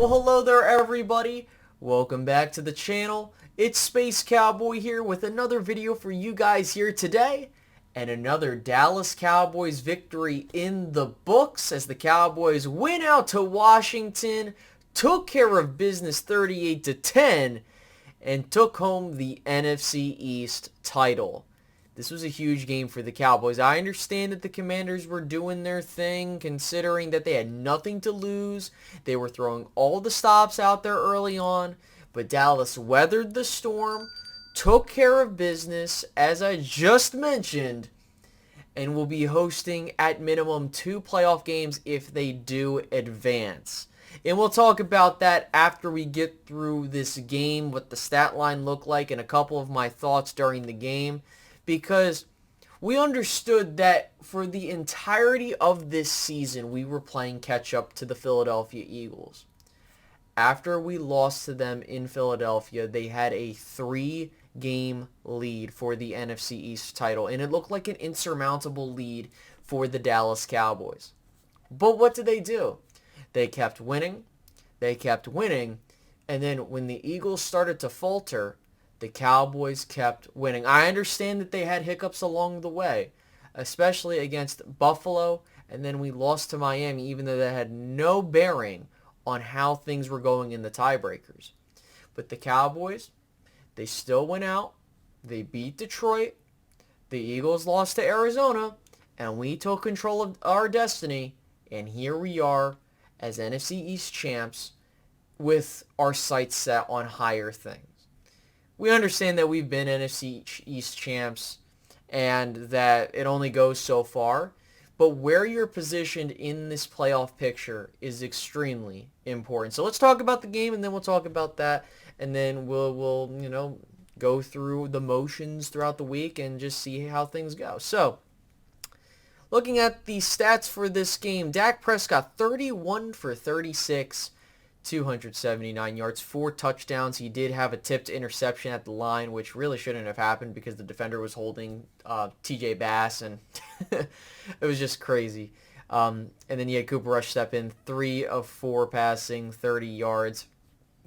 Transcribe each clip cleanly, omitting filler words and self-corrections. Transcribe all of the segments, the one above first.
Well, hello there, everybody. Welcome back to the channel. It's Space Cowboy here with another video for you guys here today. And another Dallas Cowboys victory in the books as the Cowboys win out to Washington, took care of business 38-10, and took home the NFC East title. This was a huge game for the Cowboys. I understand that the Commanders were doing their thing, considering that they had nothing to lose. They were throwing all the stops out there early on, but Dallas weathered the storm, took care of business, as I just mentioned, and will be hosting at minimum 2 playoff games if they do advance. And we'll talk about that after we get through this game, what the stat line looked like, and a couple of my thoughts during the game. Because we understood that for the entirety of this season, we were playing catch-up to the Philadelphia Eagles. After we lost to them in Philadelphia, they had a 3-game lead for the NFC East title, and it looked like an insurmountable lead for the Dallas Cowboys. But what did they do? They kept winning, and then when the Eagles started to falter, the Cowboys kept winning. I understand that they had hiccups along the way, especially against Buffalo, and then we lost to Miami, even though that had no bearing on how things were going in the tiebreakers. But the Cowboys, they still went out. They beat Detroit. The Eagles lost to Arizona, and we took control of our destiny, and here we are as NFC East champs with our sights set on higher things. We understand that we've been NFC East champs and that it only goes so far, but where you're positioned in this playoff picture is extremely important. So let's talk about the game, and then we'll talk about that, and then we'll go through the motions throughout the week and just see how things go. So, looking at the stats for this game, Dak Prescott 31 for 36. 279 yards, 4 touchdowns. He did have a tipped interception at the line, which really shouldn't have happened because the defender was holding TJ Bass, and it was just crazy. And then you had Cooper Rush step in, 3 of 4 passing, 30 yards.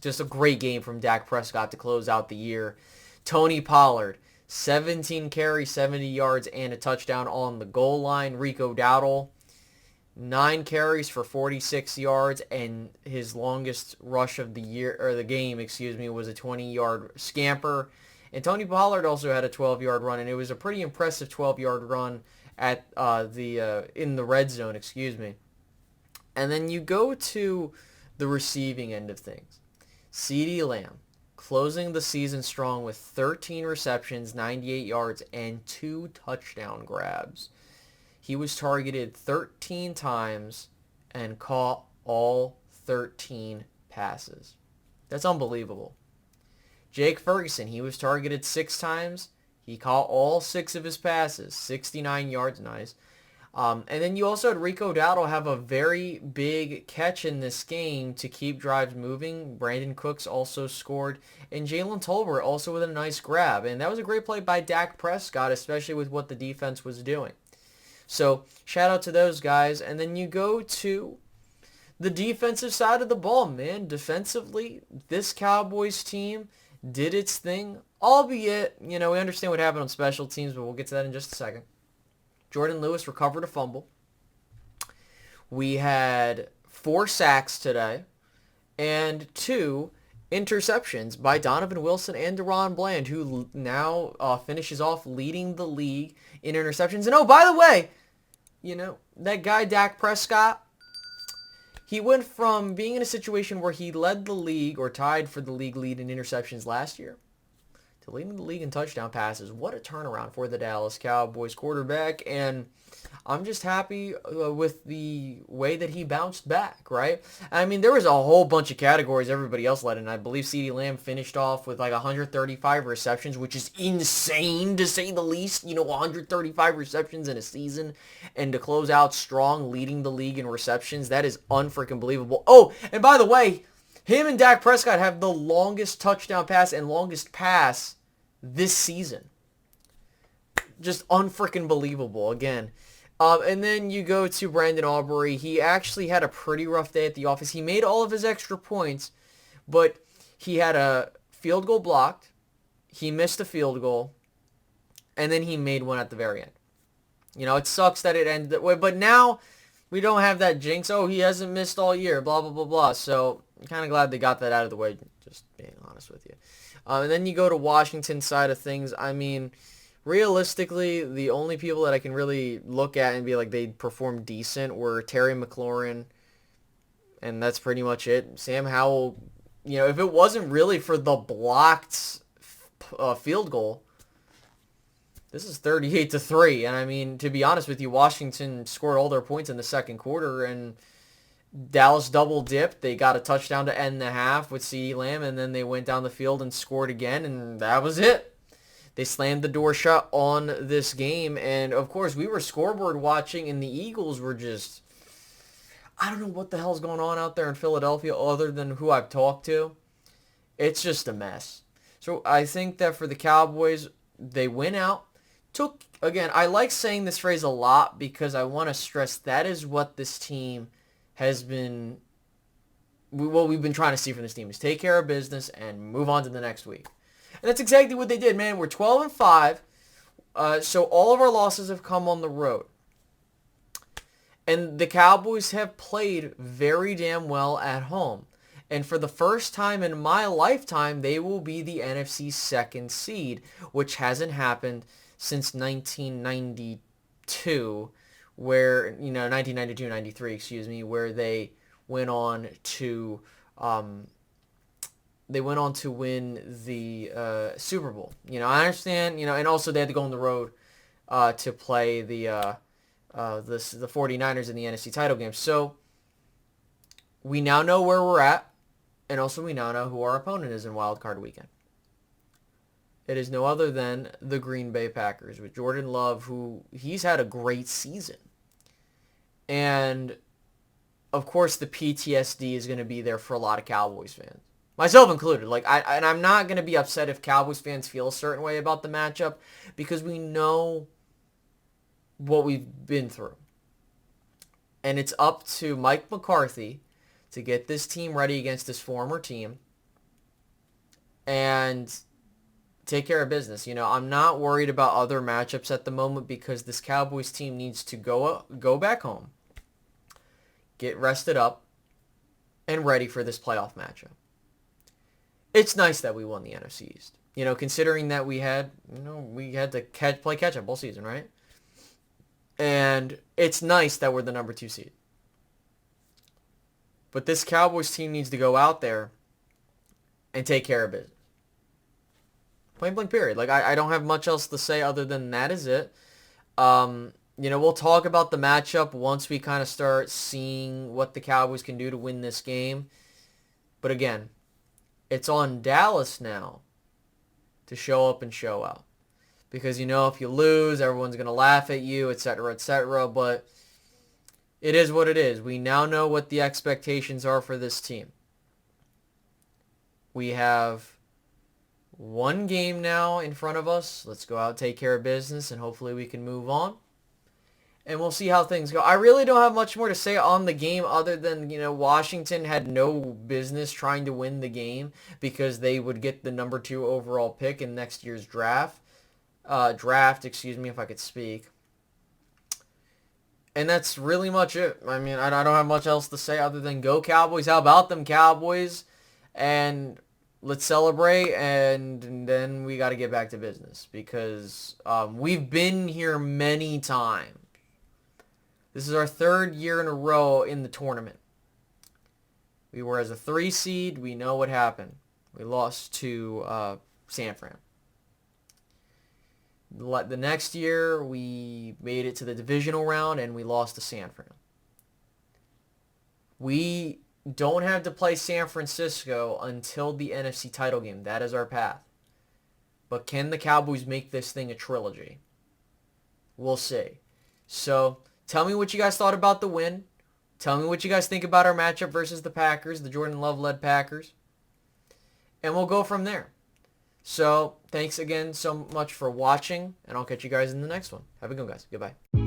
Just a great game from Dak Prescott to close out the year. Tony Pollard, 17 carries, 70 yards, and a touchdown on the goal line. Rico Dowdle, 9 carries for 46 yards, and his longest rush of the year, or the game, was a 20-yard scamper. And Tony Pollard also had a 12-yard run, and it was a pretty impressive 12-yard run at in the red zone, And then you go to the receiving end of things. CeeDee Lamb closing the season strong with 13 receptions, 98 yards, and 2 touchdown grabs. He was targeted 13 times and caught all 13 passes. That's unbelievable. Jake Ferguson, he was targeted 6 times. He caught all 6 of his passes, 69 yards, nice. And then you also had Rico Dowdle have a very big catch in this game to keep drives moving. Brandon Cooks also scored, and Jalen Tolbert also with a nice grab. And that was a great play by Dak Prescott, especially with what the defense was doing. So, shout out to those guys. And then you go to the defensive side of the ball, man. Defensively, this Cowboys team did its thing. Albeit, we understand what happened on special teams, but we'll get to that in just a second. Jordan Lewis recovered a fumble. We had 4 sacks today and 2 interceptions by Donovan Wilson and DaRon Bland, who now finishes off leading the league in interceptions. And oh, by the way, that guy Dak Prescott, he went from being in a situation where he led the league or tied for the league lead in interceptions last year to leading the league in touchdown passes. What a turnaround for the Dallas Cowboys quarterback, and I'm just happy with the way that he bounced back, right? I mean, there was a whole bunch of categories everybody else led in. I believe CeeDee Lamb finished off with like 135 receptions, which is insane to say the least. 135 receptions in a season, and to close out strong, leading the league in receptions, that is unfreaking believable. Oh, and by the way, him and Dak Prescott have the longest touchdown pass and longest pass this season. Just unfreaking believable. Again, And then you go to Brandon Aubrey. He actually had a pretty rough day at the office. He made all of his extra points, but he had a field goal blocked. He missed a field goal, and then he made one at the very end. It sucks that it ended that way, but now we don't have that jinx. Oh, he hasn't missed all year, blah, blah, blah, blah. So I'm kind of glad they got that out of the way, just being honest with you. And then you go to Washington side of things. I mean, realistically, the only people that I can really look at and be like they performed decent were Terry McLaurin, and that's pretty much it. Sam Howell, if it wasn't really for the blocked field goal, this is 38-3. And I mean, to be honest with you, Washington scored all their points in the second quarter, and Dallas double dipped. They got a touchdown to end the half with CeeDee Lamb, and then they went down the field and scored again, and that was it. They slammed the door shut on this game, and of course, we were scoreboard watching, and the Eagles were just, I don't know what the hell's going on out there in Philadelphia other than who I've talked to. It's just a mess. So I think that for the Cowboys, they went out. Again, I like saying this phrase a lot because I want to stress that is what this team has been, what we've been trying to see from this team is take care of business and move on to the next week. And that's exactly what they did, man. We're 12-5, so all of our losses have come on the road. And the Cowboys have played very damn well at home. And for the first time in my lifetime, they will be the NFC's second seed, which hasn't happened since 1992, where, 1992-93, excuse me, where they went on to win the Super Bowl. I understand, and also they had to go on the road to play the 49ers in the NFC title game. So we now know where we're at, and also we now know who our opponent is in Wild Card Weekend. It is no other than the Green Bay Packers with Jordan Love, who he's had a great season. And, of course, the PTSD is going to be there for a lot of Cowboys fans. Myself included. I'm not going to be upset if Cowboys fans feel a certain way about the matchup because we know what we've been through. And it's up to Mike McCarthy to get this team ready against his former team and take care of business. I'm not worried about other matchups at the moment because this Cowboys team needs to go back home, get rested up, and ready for this playoff matchup. It's nice that we won the NFC East. Considering that we had to play catch up all season, right? And it's nice that we're the number 2 seed. But this Cowboys team needs to go out there and take care of business. Plain blank period. I don't have much else to say other than that is it. We'll talk about the matchup once we kind of start seeing what the Cowboys can do to win this game. But again, it's on Dallas now to show up and show out. Because, if you lose, everyone's going to laugh at you, etc., etc. But it is what it is. We now know what the expectations are for this team. We have one game now in front of us. Let's go out, take care of business, and hopefully we can move on. And we'll see how things go. I really don't have much more to say on the game other than, Washington had no business trying to win the game because they would get the number 2 overall pick in next year's draft. Excuse me, if I could speak. And that's really much it. I mean, I don't have much else to say other than go Cowboys. How about them Cowboys? And let's celebrate, and then we got to get back to business because we've been here many times. This is our 3rd year in a row in the tournament. We were as a 3 seed. We know what happened. We lost to San Fran. The next year, we made it to the divisional round, and we lost to San Fran. We don't have to play San Francisco until the NFC title game. That is our path. But can the Cowboys make this thing a trilogy? We'll see. So, tell me what you guys thought about the win. Tell me what you guys think about our matchup versus the Packers, the Jordan Love-led Packers. And we'll go from there. So, thanks again so much for watching, and I'll catch you guys in the next one. Have a good one, guys. Goodbye.